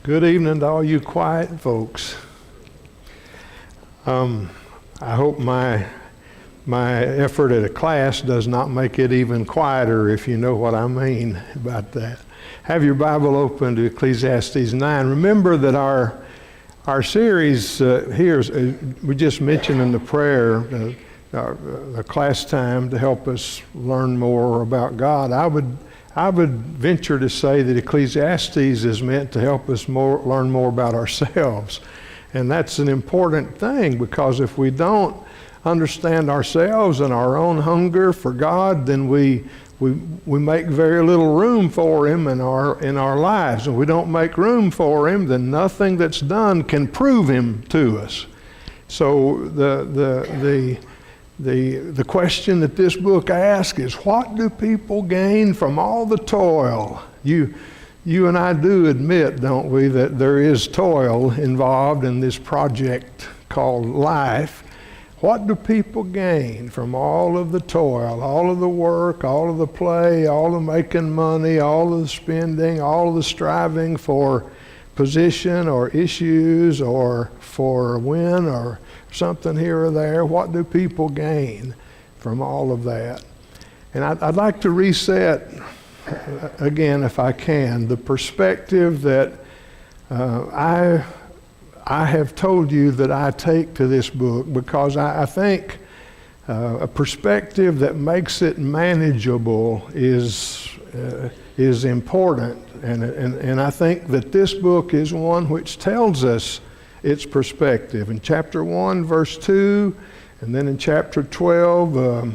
Good evening to all you quiet folks. I hope my effort at a class does not make it even quieter, if you know what I mean about that. Have your Bible open to Ecclesiastes 9. Remember that our series here, we just mentioned in the prayer, the class time to help us learn more about God. I would venture to say that Ecclesiastes is meant to help us learn more about ourselves. And that's an important thing, because if we don't understand ourselves and our own hunger for God, then we make very little room for Him in our lives. And we don't make room for Him, then nothing that's done can prove Him to us. So the question that this book asks is, what do people gain from all the toil? You and I do admit, don't we, that there is toil involved in this project called life. What do people gain from all of the toil, all of the work, all of the play, all the making money, all of the spending, all of the striving for position or issues or for a win or something here or there? What do people gain from all of that? And I'd like to reset again, if I can, the perspective that I have told you that I take to this book, because I think a perspective that makes it manageable is important. And I think that this book is one which tells us its perspective. In chapter 1, verse 2, and then in chapter 12,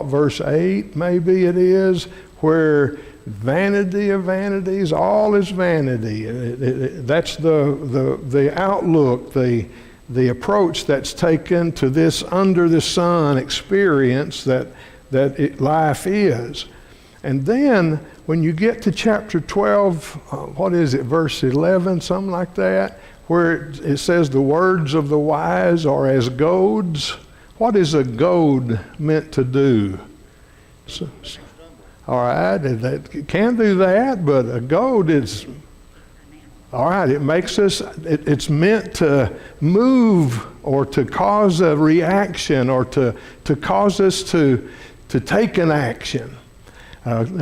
verse 8 maybe it is, where vanity of vanities, all is vanity. That's the outlook, the approach that's taken to this under the sun experience that life is. And then when you get to chapter 12, verse 11, something like that, where it says the words of the wise are as goads. What is a goad meant to do? All right, it can do that, but a goad is, all right, it makes us, it's meant to move or to cause a reaction or to cause us to take an action. If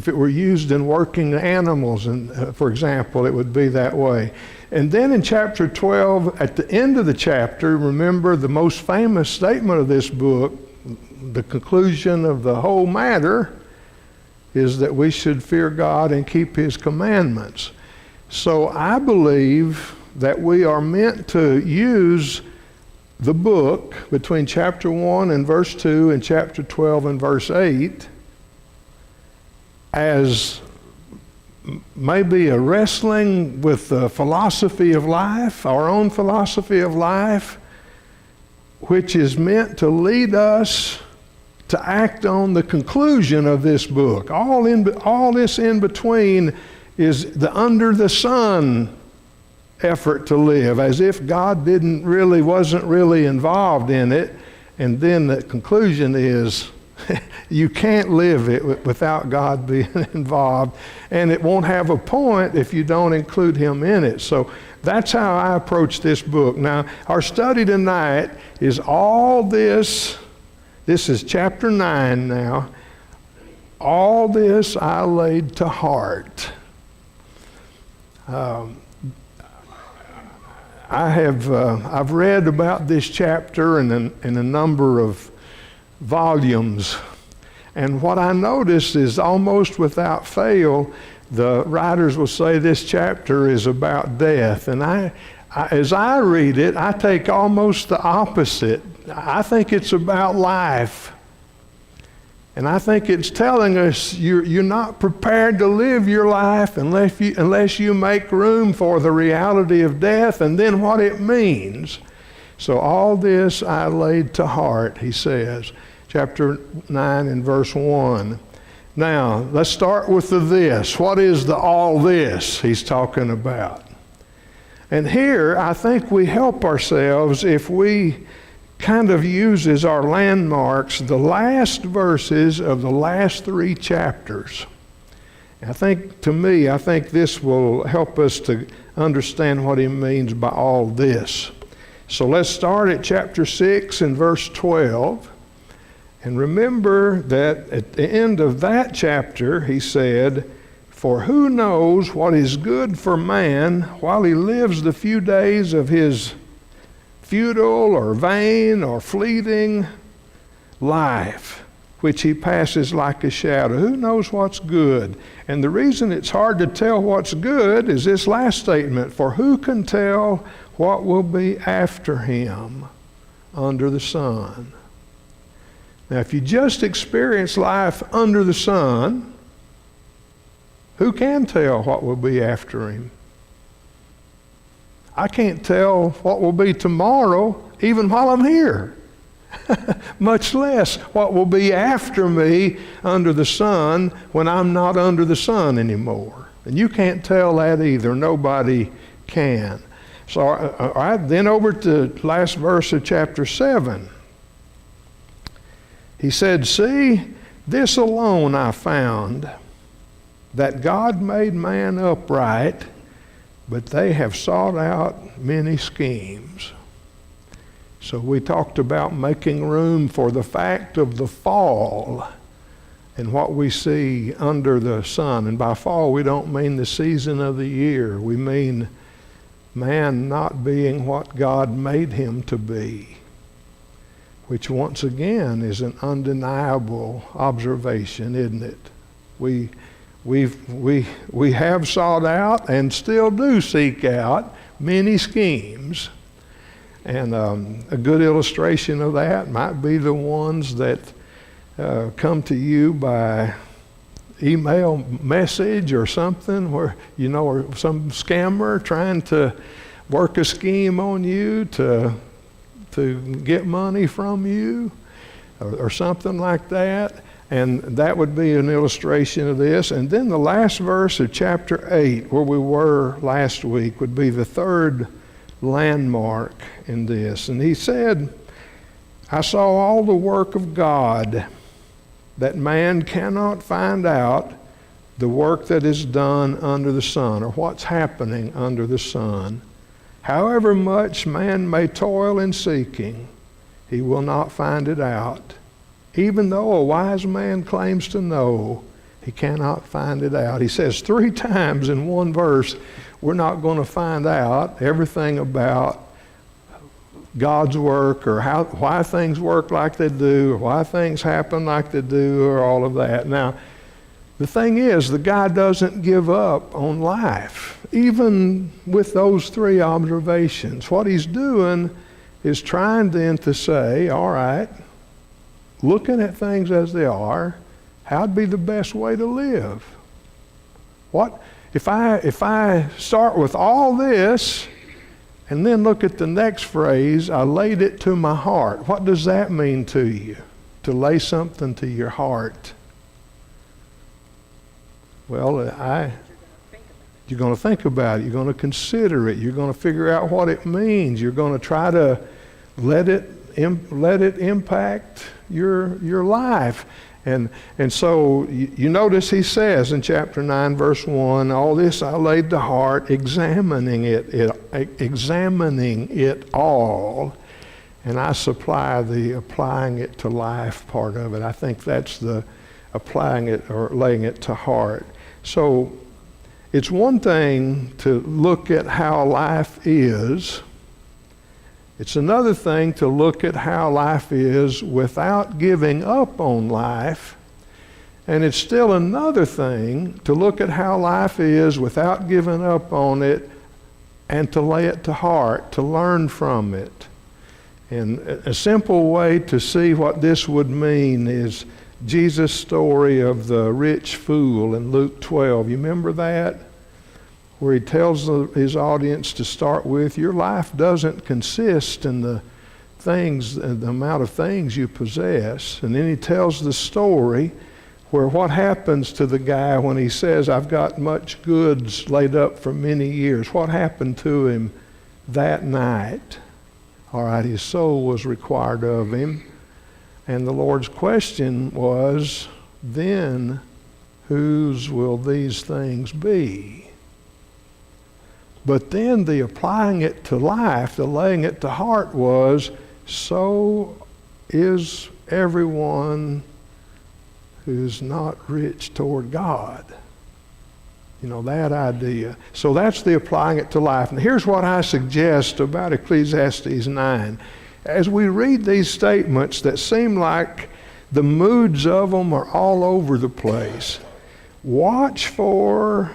it were used in working animals, and for example, it would be that way. And then in chapter 12, at the end of the chapter, remember the most famous statement of this book, the conclusion of the whole matter, is that we should fear God and keep His commandments. So I believe that we are meant to use the book between chapter 1 and verse 2 and chapter 12 and verse 8 as maybe a wrestling with the philosophy of life, our own philosophy of life, which is meant to lead us to act on the conclusion of this book. All this in between is the under the sun effort to live, as if God wasn't really involved in it. And then the conclusion is you can't live it without God being involved, and it won't have a point if you don't include Him in it. So that's how I approach this book. Now, our study tonight is all this. This is chapter 9 now. All this I laid to heart. I've read about this chapter in a number of volumes, and what I notice is almost without fail, the writers will say this chapter is about death. And as I read it, I take almost the opposite. I think it's about life. And I think it's telling us you're not prepared to live your life unless you make room for the reality of death and then what it means. So all this I laid to heart, he says, chapter 9 and verse 1. Now, let's start with the this. What is the all this he's talking about? And here, I think we help ourselves if we kind of uses our landmarks the last verses of the last 3 chapters. I think this will help us to understand what he means by all this. So let's start at chapter 6 and verse 12. And remember that at the end of that chapter, he said, "For who knows what is good for man while he lives the few days of his futile or vain or fleeting life, which he passes like a shadow." Who knows what's good? And the reason it's hard to tell what's good is this last statement, "For who can tell what will be after him under the sun?" Now, if you just experience life under the sun, who can tell what will be after him? I can't tell what will be tomorrow, even while I'm here. Much less what will be after me under the sun when I'm not under the sun anymore. And you can't tell that either. Nobody can. So, all right, then over to the last verse of chapter 7. He said, "See, this alone I found, that God made man upright, but they have sought out many schemes." So we talked about making room for the fact of the fall and what we see under the sun. And by fall, we don't mean the season of the year. We mean man not being what God made him to be, which once again is an undeniable observation, isn't it? We have sought out and still do seek out many schemes. And a good illustration of that might be the ones that come to you by email message or something, where, or some scammer trying to work a scheme on you to get money from you or something like that. And that would be an illustration of this. And then the last verse of chapter 8, where we were last week, would be the third landmark in this. And he said, "I saw all the work of God, that man cannot find out the work that is done under the sun," or what's happening under the sun. "However much man may toil in seeking, he will not find it out. Even though a wise man claims to know, he cannot find it out." He says 3 times in one verse, we're not going to find out everything about God's work, or why things work like they do, or why things happen like they do, or all of that. Now, the thing is, the guy doesn't give up on life, even with those 3 observations. What he's doing is trying then to say, all right, looking at things as they are, how'd be the best way to live? What if I start with all this and then look at the next phrase, "I laid it to my heart"? What does that mean to you, to lay something to your heart? Well, you're going to think about it. You're going to consider it. You're going to figure out what it means. You're going to try to let it impact your life. And so you notice he says in chapter 9, verse 1, "All this I laid to heart, examining it all." And I supply the applying it to life part of it. I think that's the applying it or laying it to heart. So it's one thing to look at how life is. It's another thing to look at how life is without giving up on life. And it's still another thing to look at how life is without giving up on it and to lay it to heart, to learn from it. And a simple way to see what this would mean is Jesus' story of the rich fool in Luke 12. You remember that? Where he tells his audience to start with, your life doesn't consist in the amount of things you possess. And then he tells the story where what happens to the guy when he says, "I've got much goods laid up for many years." What happened to him that night? All right, his soul was required of him. And the Lord's question was, then whose will these things be? But then the applying it to life, the laying it to heart was, so is everyone who's not rich toward God. You know, that idea. So that's the applying it to life. And here's what I suggest about Ecclesiastes 9. As we read these statements that seem like the moods of them are all over the place, watch for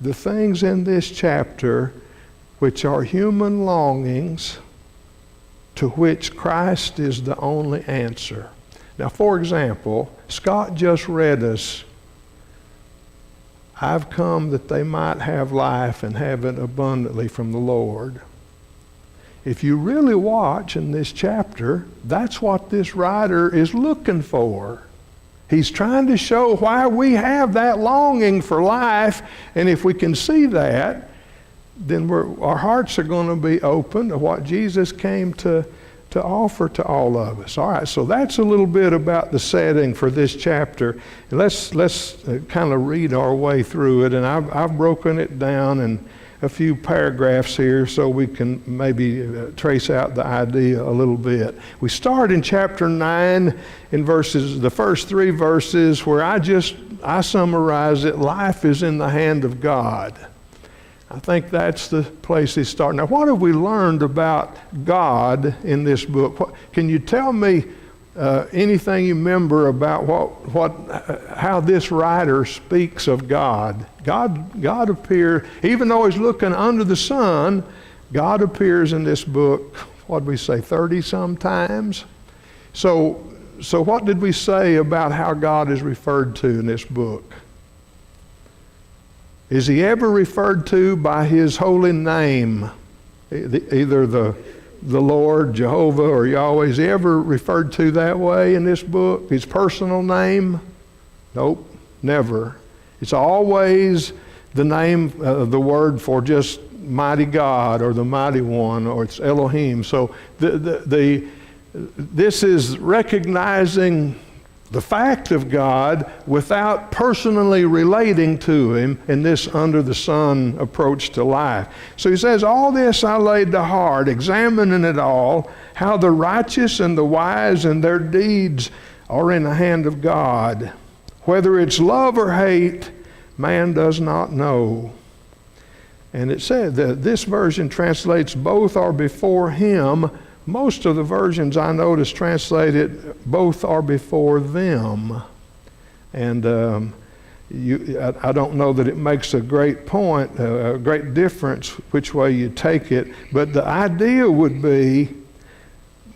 the things in this chapter which are human longings to which Christ is the only answer. Now, for example, Scott just read us, I've come that they might have life and have it abundantly from the Lord. If you really watch in this chapter, that's what this writer is looking for. He's trying to show why we have that longing for life, and if we can see that, then our hearts are going to be open to what Jesus came to offer to all of us. All right, so that's a little bit about the setting for this chapter. Let's kind of read our way through it, and I've broken it down in a few paragraphs here so we can maybe trace out the idea a little bit. We start in chapter 9 in the first 3 verses where I summarize it, life is in the hand of God. I think that's the place they start. Now, what have we learned about God in this book? Can you tell me anything you remember about how this writer speaks of God? God appears, even though he's looking under the sun, God appears in this book, what did we say, 30-some times? So what did we say about how God is referred to in this book? Is he ever referred to by his holy name? Either the Lord, Jehovah, or Yahweh. Is he ever referred to that way in this book? His personal name? Nope, never. It's always the name, the word for just mighty God or the mighty one, or it's Elohim. So this is recognizing the fact of God without personally relating to him in this under the sun approach to life. So he says, all this I laid to heart, examining it all, how the righteous and the wise and their deeds are in the hand of God. Whether it's love or hate, man does not know. And it said that this version translates both are before him. Most of the versions I noticed translated both are before them. And I don't know that it makes a great point, a great difference which way you take it, but the idea would be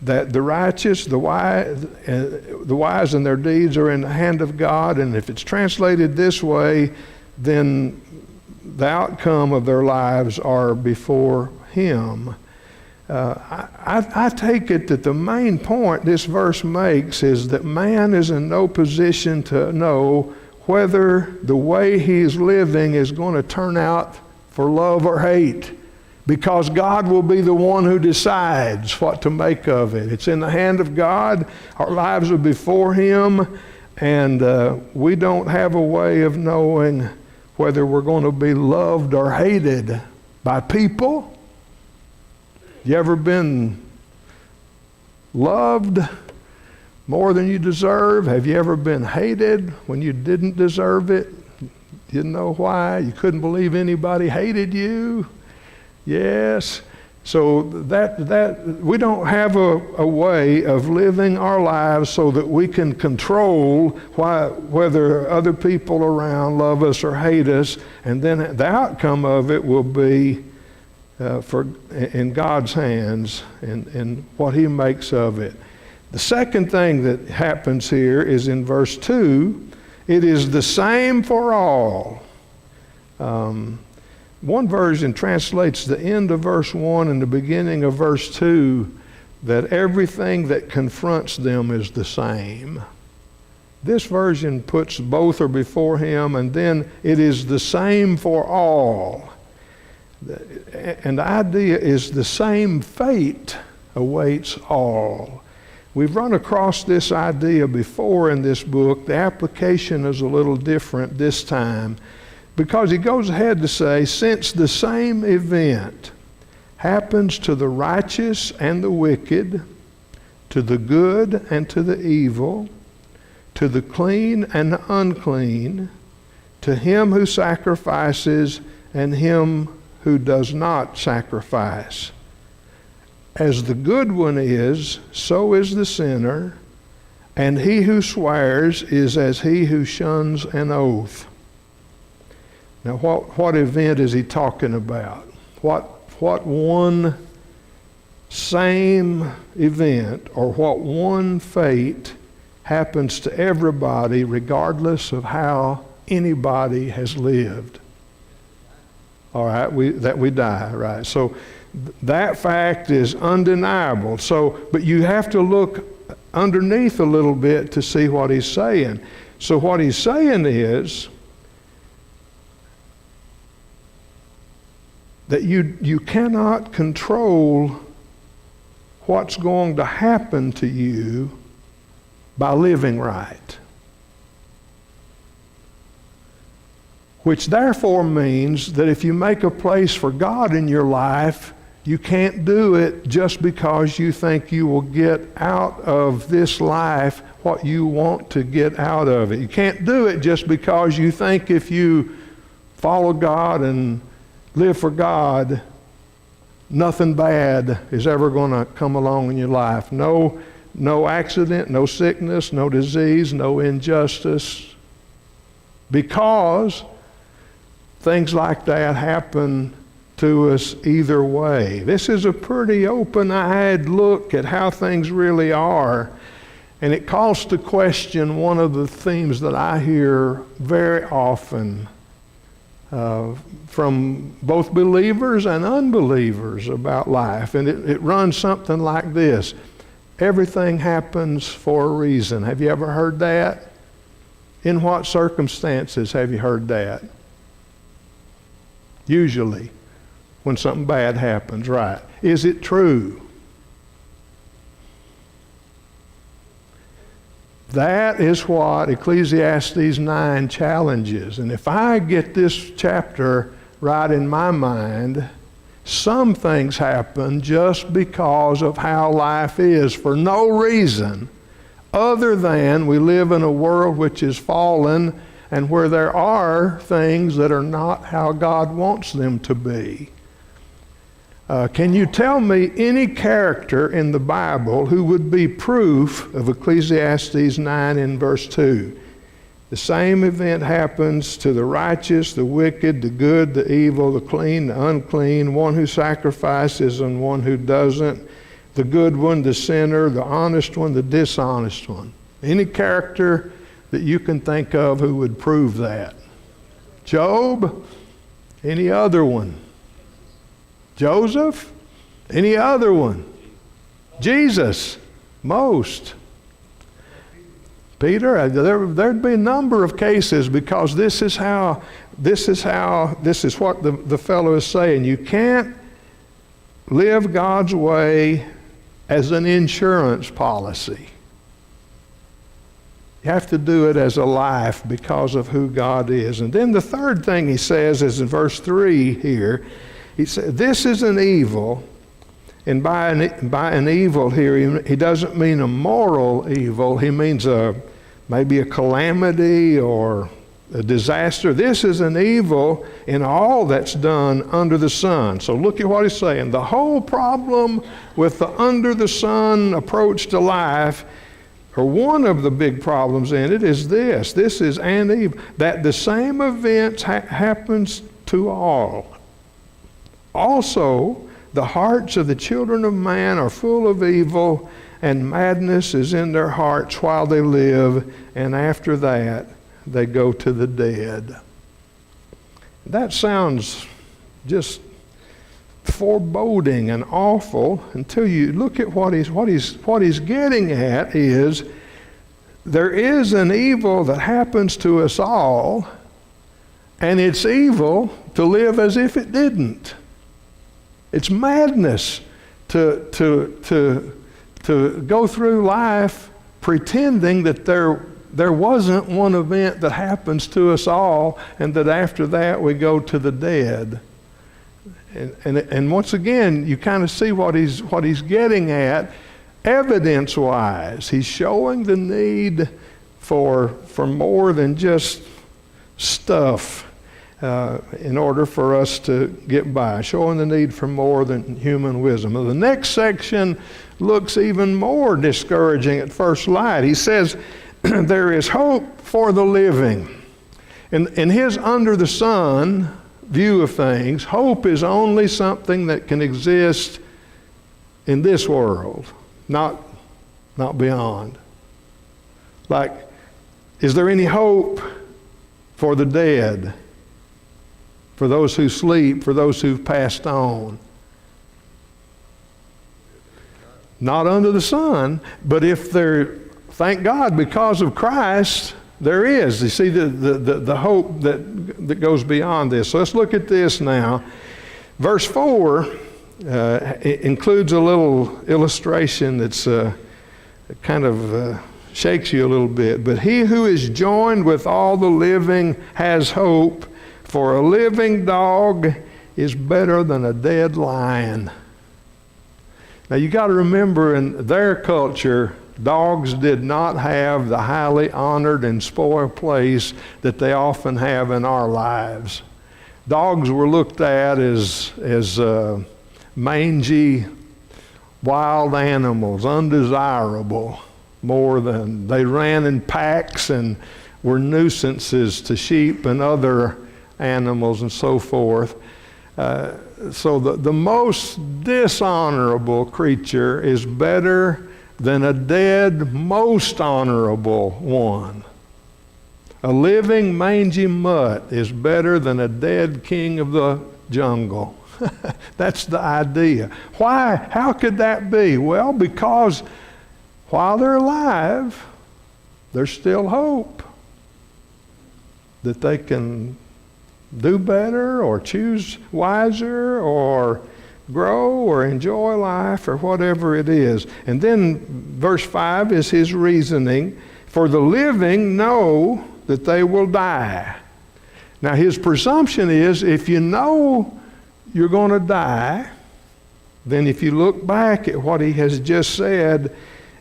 that the righteous, the wise and their deeds are in the hand of God, and if it's translated this way, then the outcome of their lives are before him. I take it that the main point this verse makes is that man is in no position to know whether the way he's living is going to turn out for love or hate, because God will be the one who decides what to make of it. It's in the hand of God. Our lives are before him, and we don't have a way of knowing whether we're going to be loved or hated by people. You ever been loved more than you deserve? Have you ever been hated when you didn't deserve it? You didn't know why? You couldn't believe anybody hated you? Yes. So that we don't have a way of living our lives so that we can control whether other people around love us or hate us, and then the outcome of it will be in God's hands and what he makes of it. The second thing that happens here is in verse 2, it is the same for all. One version translates the end of verse 1 and the beginning of verse 2 that everything that confronts them is the same. This version puts both are before him, and then it is the same for all. And the idea is the same fate awaits all. We've run across this idea before in this book. The application is a little different this time, because he goes ahead to say, since the same event happens to the righteous and the wicked, to the good and to the evil, to the clean and the unclean, to him who sacrifices and him who does not sacrifice. As the good one is, so is the sinner, and he who swears is as he who shuns an oath. Now, what event is he talking about? What one same event or what one fate happens to everybody regardless of how anybody has lived? All right, that we die, right? So that fact is undeniable. But you have to look underneath a little bit to see what he's saying. So what he's saying is that you cannot control what's going to happen to you by living right. Which therefore means that if you make a place for God in your life, you can't do it just because you think you will get out of this life what you want to get out of it. You can't do it just because you think if you follow God and live for God, nothing bad is ever going to come along in your life. No accident, no sickness, no disease, no injustice. Because things like that happen to us either way. This is a pretty open-eyed look at how things really are. And it calls to question one of the themes that I hear very often from both believers and unbelievers about life. And it runs something like this. Everything happens for a reason. Have you ever heard that? In what circumstances have you heard that? Usually, when something bad happens, right? Is it true? That is what Ecclesiastes 9 challenges. And if I get this chapter right in my mind, some things happen just because of how life is, for no reason other than we live in a world which is fallen and where there are things that are not how God wants them to be. Can you tell me any character in the Bible who would be proof of Ecclesiastes 9 in verse 2? The same event happens to the righteous, the wicked, the good, the evil, the clean, the unclean, one who sacrifices and one who doesn't, the good one, the sinner, the honest one, the dishonest one. Any character that you can think of who would prove that? Job? Any other one? Joseph? Any other one? Jesus? Most. Peter? There'd be a number of cases, because this is what the fellow is saying. You can't live God's way as an insurance policy. You have to do it as a life because of who God is. And then the third thing he says is in verse 3 here. He said, this is an evil, and by an evil here, he doesn't mean a moral evil. He means maybe a calamity or a disaster. This is an evil in all that's done under the sun. So look at what he's saying. The whole problem with the under the sun approach to life, or one of the big problems in it, is this. This is an evil, that the same event happens to all. Also, the hearts of the children of man are full of evil, and madness is in their hearts while they live, and after that they go to the dead. That sounds just foreboding and awful until you look at what he's getting at is there is an evil that happens to us all, and it's evil to live as if it didn't. It's madness to to go through life pretending that there wasn't one event that happens to us all, and that after that we go to the dead. And once again, you kind of see what he's getting at, evidence-wise. He's showing the need for more than just stuff in order for us to get by, showing the need for more than human wisdom. Well, the next section looks even more discouraging at first light. He says, there is hope for the living. In his under the sun view of things, hope is only something that can exist in this world, not beyond. Like, is there any hope for the dead, for those who sleep, for those who've passed on? Not under the sun, but if there, thank God, because of Christ, there is. You see the hope that goes beyond this. So let's look at this now. Verse 4 includes a little illustration that's kind of shakes you a little bit. But he who is joined with all the living has hope, for a living dog is better than a dead lion. Now you got to remember, in their culture, dogs did not have the highly honored and spoiled place that they often have in our lives. Dogs were looked at as mangy, wild animals, undesirable, more than they ran in packs and were nuisances to sheep and other animals and so forth. So the most dishonorable creature is better than a dead, most honorable one. A living, mangy mutt is better than a dead king of the jungle. That's the idea. Why? How could that be? Well, because while they're alive, there's still hope that they can do better or choose wiser or grow or enjoy life or whatever it is. And then verse 5 is his reasoning. For the living know that they will die. Now his presumption is, if you know you're going to die, then if you look back at what he has just said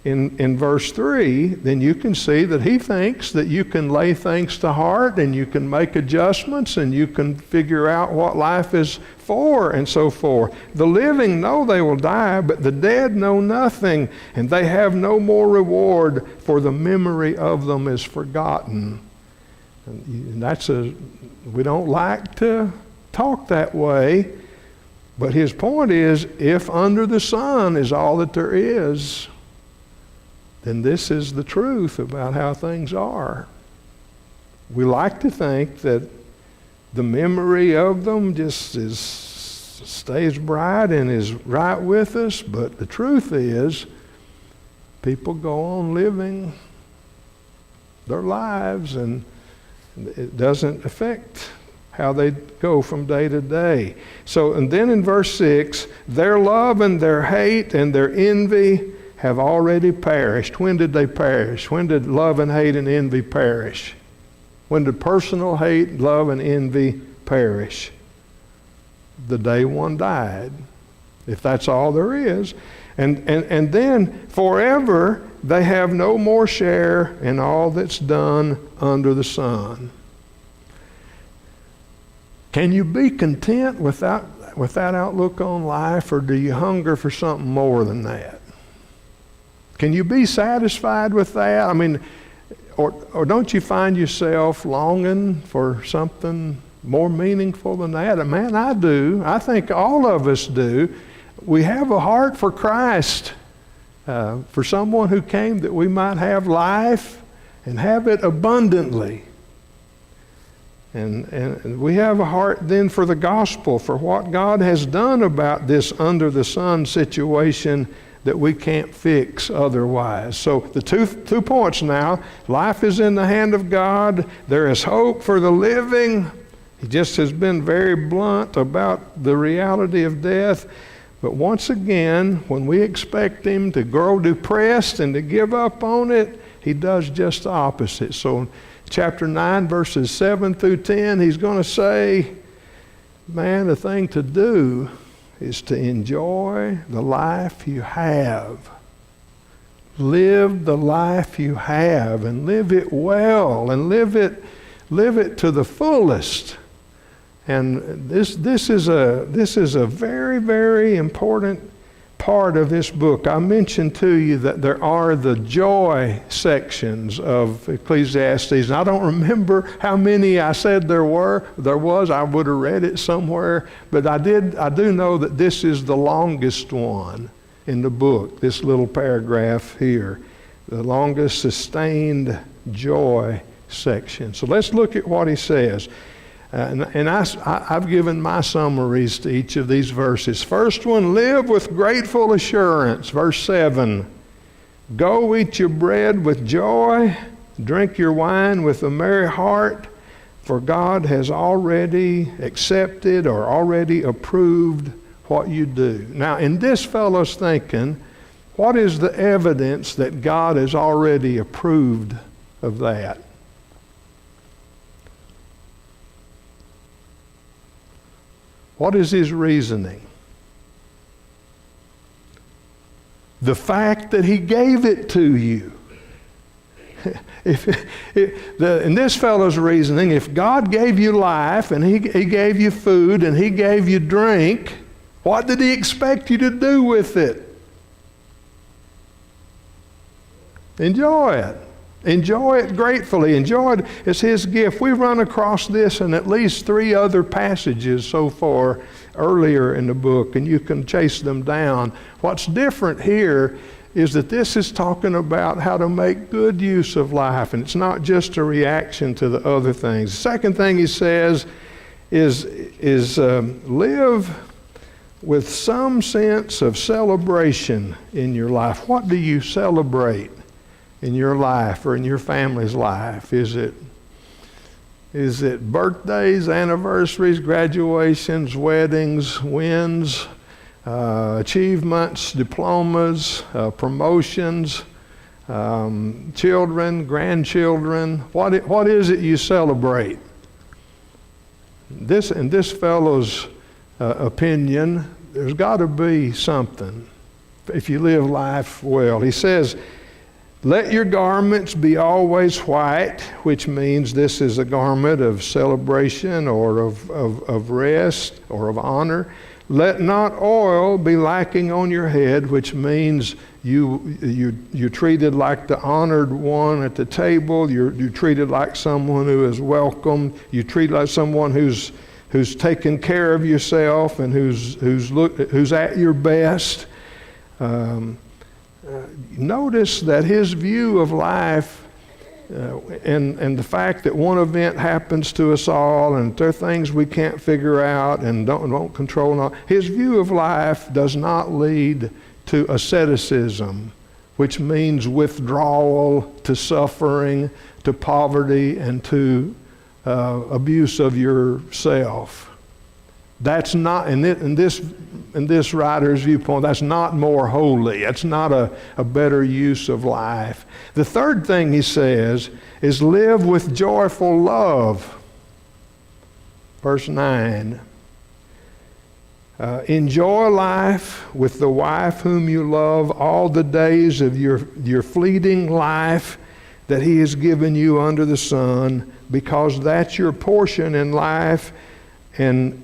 in verse 3, then you can see that he thinks that you can lay things to heart and you can make adjustments and you can figure out what life is for and so forth. The living know they will die, but the dead know nothing, and they have no more reward, for the memory of them is forgotten. And we don't like to talk that way, but his point is, if under the sun is all that there is, then this is the truth about how things are. We like to think that the memory of them just stays bright and is right with us, but the truth is, people go on living their lives, and it doesn't affect how they go from day to day. So, and then in verse 6, their love and their hate and their envy have already perished. When did they perish? When did love and hate and envy perish? When did personal hate, love, and envy perish? The day one died, if that's all there is. And then forever they have no more share in all that's done under the sun. Can you be content with that outlook on life, or do you hunger for something more than that? Can you be satisfied with that? I mean, or don't you find yourself longing for something more meaningful than that? Man, I do. I think all of us do. We have a heart for Christ, for someone who came that we might have life and have it abundantly. And we have a heart then for the gospel, for what God has done about this under the sun situation that we can't fix otherwise. So the two points now. Life is in the hand of God. There is hope for the living. He just has been very blunt about the reality of death. But once again, when we expect him to grow depressed and to give up on it, he does just the opposite. So chapter 9, verses 7 through 10, he's going to say, man, the thing to do is to enjoy the life you have. Live the life you have and live it well and live it to the fullest. And this is a very, very important part of this book. I mentioned to you that there are the joy sections of Ecclesiastes. And I don't remember how many I said there was. I would have read it somewhere. But I do know that this is the longest one in the book, this little paragraph here. The longest sustained joy section. So let's look at what he says. And I've given my summaries to each of these verses. First one, live with grateful assurance. Verse 7, go eat your bread with joy, drink your wine with a merry heart, for God has already accepted or already approved what you do. Now, in this fellow's thinking, what is the evidence that God has already approved of that? What is his reasoning? The fact that he gave it to you. In this fellow's reasoning, if God gave you life and he gave you food and he gave you drink, what did he expect you to do with it? Enjoy it. Enjoy it gratefully. Enjoy it as his gift. We've run across this in at least 3 other passages so far earlier in the book, and you can chase them down. What's different here is that this is talking about how to make good use of life, and it's not just a reaction to the other things. The second thing he says is live with some sense of celebration in your life. What do you celebrate in your life or in your family's life? Is it birthdays, anniversaries, graduations, weddings, wins, achievements, diplomas, promotions, children, grandchildren? What is it you celebrate? In this fellow's opinion, there's got to be something if you live life well. He says, let your garments be always white, which means this is a garment of celebration or of rest or of honor. Let not oil be lacking on your head, which means you're treated like the honored one at the table. You're treated like someone who is welcome. You're treated like someone who's taken care of yourself and who's at your best. Notice that his view of life and the fact that one event happens to us all and there are things we can't figure out and don't control, his view of life does not lead to asceticism, which means withdrawal, to suffering, to poverty, and to abuse of yourself. That's not, in this writer's viewpoint, that's not more holy. That's not a better use of life. The third thing he says is live with joyful love. Verse 9. Enjoy life with the wife whom you love all the days of your fleeting life that he has given you under the sun, because that's your portion in life and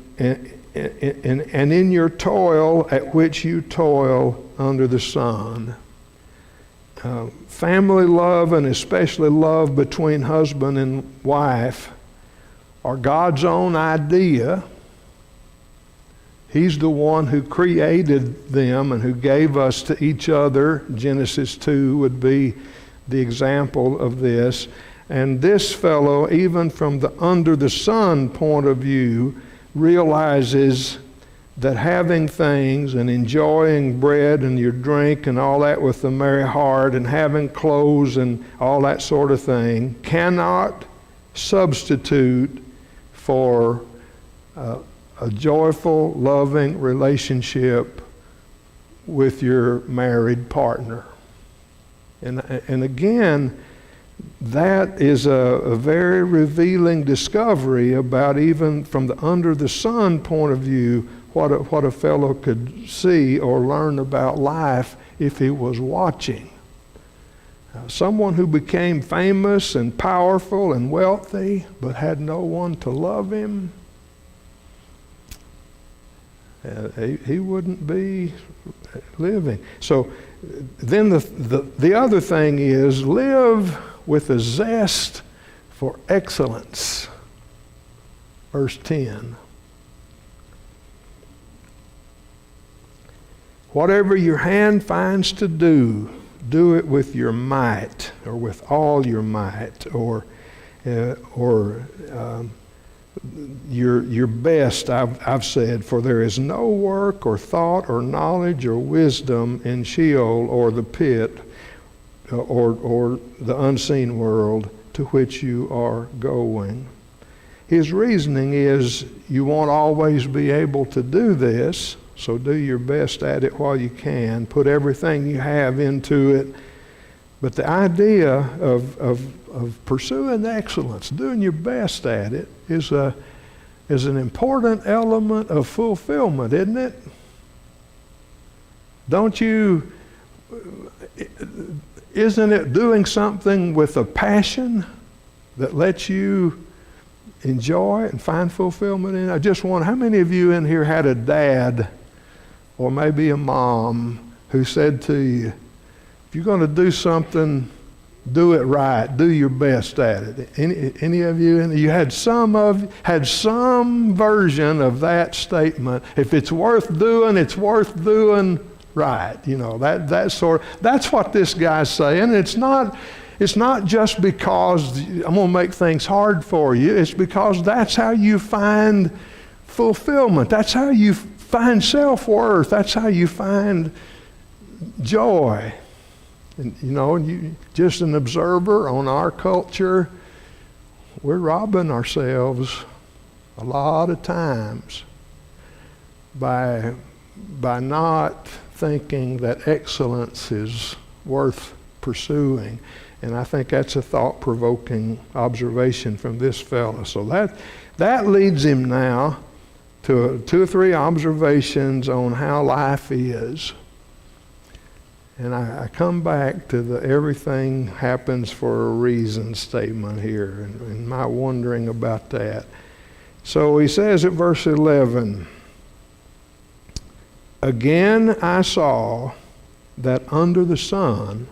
in your toil at which you toil under the sun. Family love, and especially love between husband and wife, are God's own idea. He's the one who created them and who gave us to each other. Genesis 2 would be the example of this. And this fellow, even from the under the sun point of view, realizes that having things and enjoying bread and your drink and all that with a merry heart and having clothes and all that sort of thing cannot substitute for a joyful, loving relationship with your married partner. And again, that is a very revealing discovery about, even from the under the sun point of view, what a fellow could see or learn about life if he was watching. Someone who became famous and powerful and wealthy but had no one to love him, he wouldn't be living. So then the other thing is, live with a zest for excellence. Verse 10. Whatever your hand finds to do, do it with your might, or with all your might, or your best, I've said, for there is no work or thought or knowledge or wisdom in Sheol or the pit or the unseen world to which you are going. His reasoning is, you won't always be able to do this, so do your best at it while you can. Put everything you have into it. But the idea of pursuing excellence, doing your best at it, is an important element of fulfillment, isn't it? Isn't it doing something with a passion that lets you enjoy and find fulfillment in it? I just wonder, how many of you in here had a dad or maybe a mom who said to you, if you're going to do something, do it right, do your best at it? Any of you in there? You had some version of that statement. If it's worth doing, it's worth doing right. That's what this guy's saying. It's not just because I'm going to make things hard for you. It's because that's how you find fulfillment. That's how you find self-worth. That's how you find joy. And you just an observer on our culture, we're robbing ourselves a lot of times by not thinking that excellence is worth pursuing. And I think that's a thought-provoking observation from this fellow. So that leads him now to 2 or 3 observations on how life is. And I come back to the everything happens for a reason statement here, and my wondering about that. So he says at verse 11, again I saw that under the sun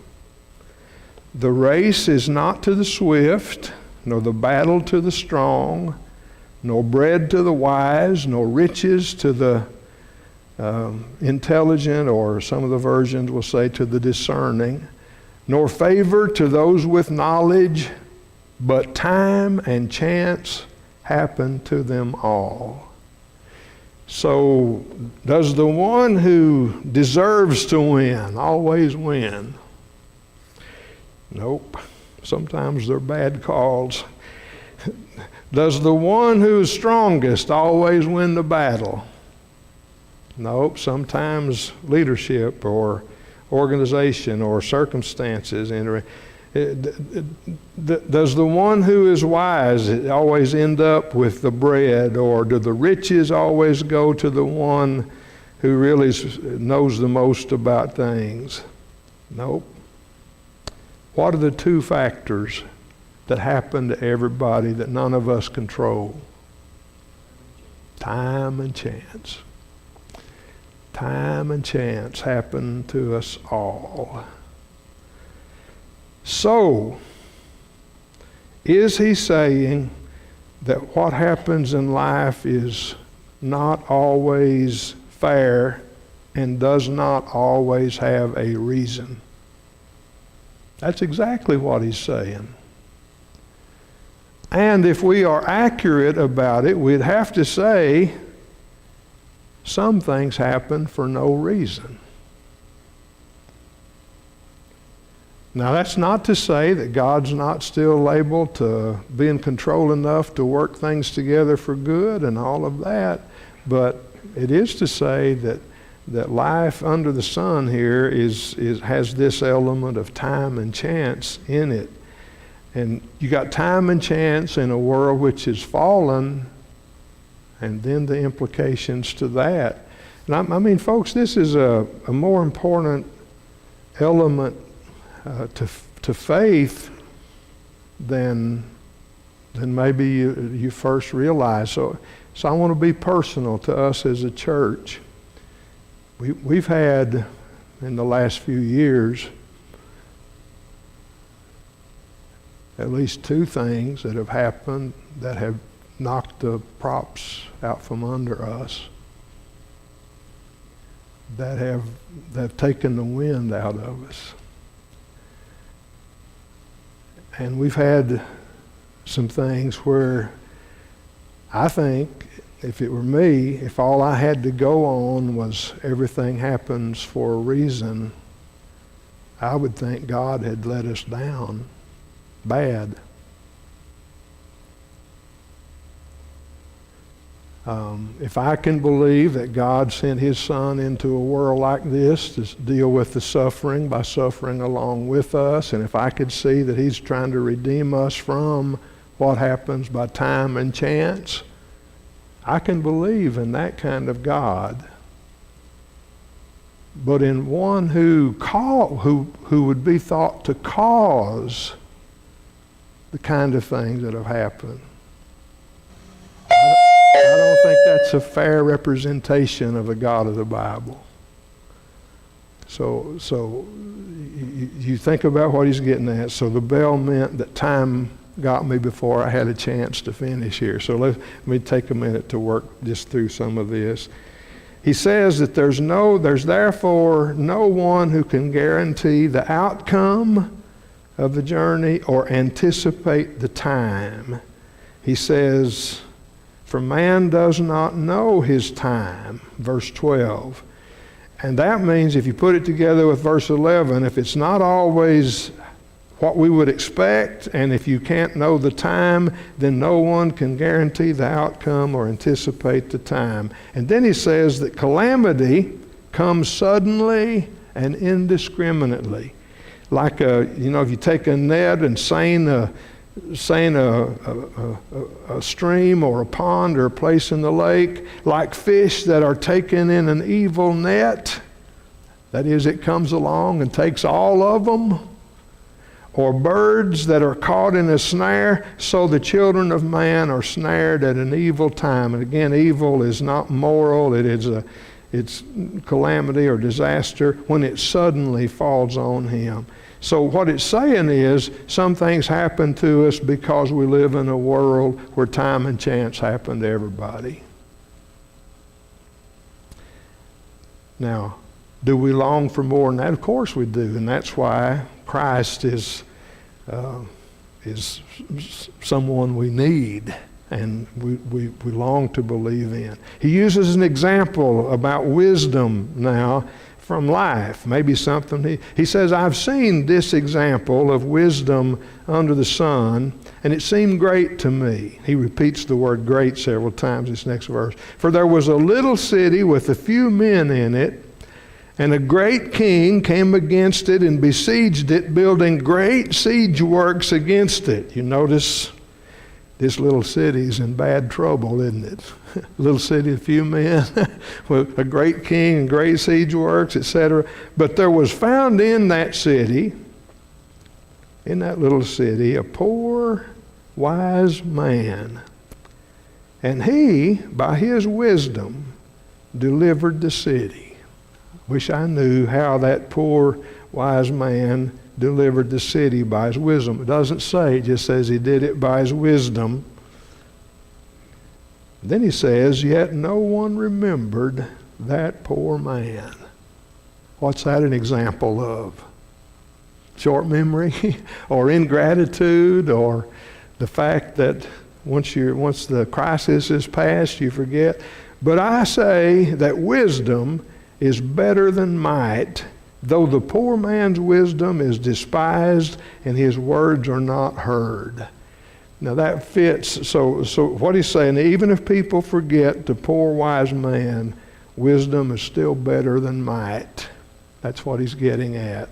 the race is not to the swift, nor the battle to the strong, nor bread to the wise, nor riches to the intelligent, or some of the versions will say to the discerning, nor favor to those with knowledge, but time and chance happen to them all. So does the one who deserves to win always win? Nope. Sometimes they're bad calls. Does the one who's strongest always win the battle? Nope. Sometimes leadership or organization or circumstances. Does the one who is wise always end up with the bread, or do the riches always go to the one who really knows the most about things? Nope. What are the 2 factors that happen to everybody that none of us control? Time and chance. Time and chance happen to us all. So, is he saying that what happens in life is not always fair and does not always have a reason? That's exactly what he's saying. And if we are accurate about it, we'd have to say some things happen for no reason. Now, that's not to say that God's not still able to be in control enough to work things together for good and all of that, but it is to say that that life under the sun here has this element of time and chance in it. And you got time and chance in a world which is fallen, and then the implications to that. And I mean, folks, this is a more important element to faith than maybe you first realize. So I want to be personal to us as a church. We've had, in the last few years, at least two things that have happened that have knocked the props out from under us, that have taken the wind out of us. And we've had some things where I think, if it were me, if all I had to go on was everything happens for a reason, I would think God had let us down bad. If I can believe that God sent His Son into a world like this to deal with the suffering by suffering along with us, and if I could see that He's trying to redeem us from what happens by time and chance, I can believe in that kind of God. But in one who would be thought to cause the kind of things that have happened, I don't think that's a fair representation of the God of the Bible. So you think about what he's getting at. So the bell meant that time got me before I had a chance to finish here. So let me take a minute to work just through some of this. He says that there's therefore no one who can guarantee the outcome of the journey or anticipate the time. He says, for man does not know his time, verse 12. And that means, if you put it together with verse 11, if it's not always what we would expect, and if you can't know the time, then no one can guarantee the outcome or anticipate the time. And then he says that calamity comes suddenly and indiscriminately. Like if you take a net and seine a stream or a pond or a place in the lake, like fish that are taken in an evil net, that is, it comes along and takes all of them, or birds that are caught in a snare, so the children of man are snared at an evil time. And again, evil is not moral, it's calamity or disaster when it suddenly falls on him. So what it's saying is, some things happen to us because we live in a world where time and chance happen to everybody. Now, do we long for more than that? Of course we do, and that's why Christ is someone we need and we long to believe in. He uses an example about wisdom now from life, maybe something. He says, I've seen this example of wisdom under the sun, and it seemed great to me. He repeats the word great several times this next verse. For there was a little city with a few men in it, and a great king came against it and besieged it, building great siege works against it. You notice this little city's in bad trouble, isn't it? Little city, a few men, with a great king and great siege works, etc. But there was found in that city, in that little city, a poor, wise man. And he, by his wisdom, delivered the city. Wish I knew how that poor, wise man delivered the city by his wisdom. It doesn't say, it just says he did it by his wisdom. Then he says, yet no one remembered that poor man. What's that an example of? Short memory or ingratitude, or the fact that once the crisis is past, you forget. But I say that wisdom is better than might, though the poor man's wisdom is despised and his words are not heard. Now that fits. So what he's saying, even if people forget the poor wise man, wisdom is still better than might. That's what he's getting at.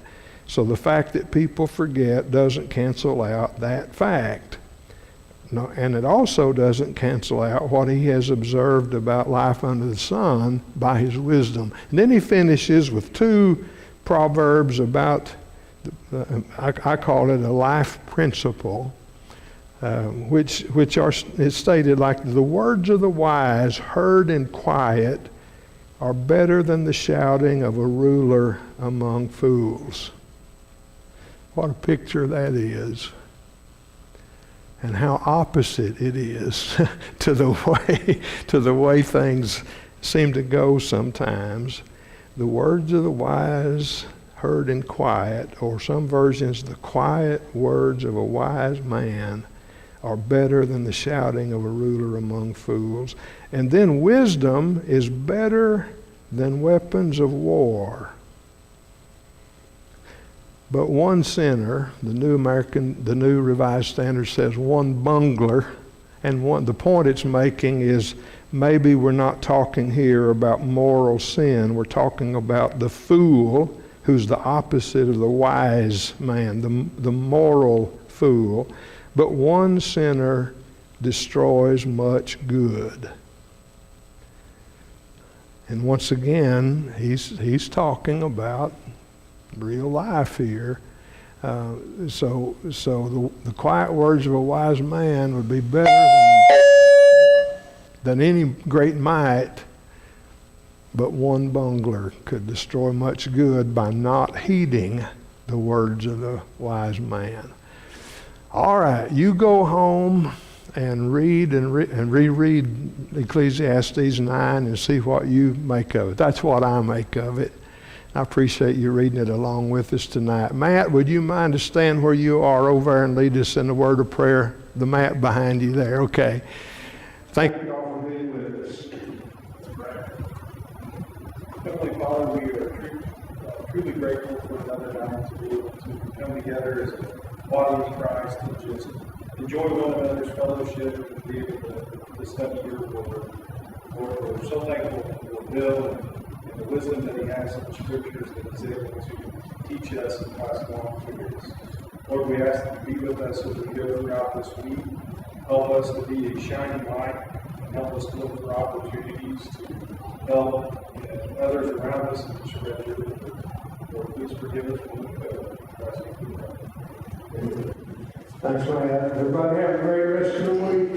So the fact that people forget doesn't cancel out that fact. No, and it also doesn't cancel out what he has observed about life under the sun by his wisdom. And then he finishes with two proverbs about, I call it a life principle, which is stated like, the words of the wise heard in quiet are better than the shouting of a ruler among fools. What a picture that is. And how opposite it is to the way things seem to go sometimes. The words of the wise heard in quiet, or some versions, the quiet words of a wise man are better than the shouting of a ruler among fools. And then wisdom is better than weapons of war. But one sinner, the New Revised Standard says one bungler, and the point it's making is maybe we're not talking here about moral sin. We're talking about the fool, who's the opposite of the wise man, the moral fool. But one sinner destroys much good. And once again, he's talking about real life here. So the quiet words of a wise man would be better than any great might, but one bungler could destroy much good by not heeding the words of the wise man. All right, you go home and read and reread Ecclesiastes 9 and see what you make of it. That's what I make of it. I appreciate you reading it along with us tonight. Matt, would you mind to stand where you are over there and lead us in the word of prayer? The mat behind you there. Okay. Thank you all for being with us. Heavenly Father, we are truly grateful for another night to be able to come together as a body of Christ and just enjoy one another's fellowship and be able to study your word. Lord, we're so thankful for Bill and the wisdom that he has in the scriptures that he's able to teach us and pass along to us. Lord, we ask that you be with us as we go throughout this week. Help us to be a shining light and help us to look for opportunities to help others around us and to spread your word. Lord, please forgive us when we fail. Thanks, Matt. Everybody have a great rest of the week.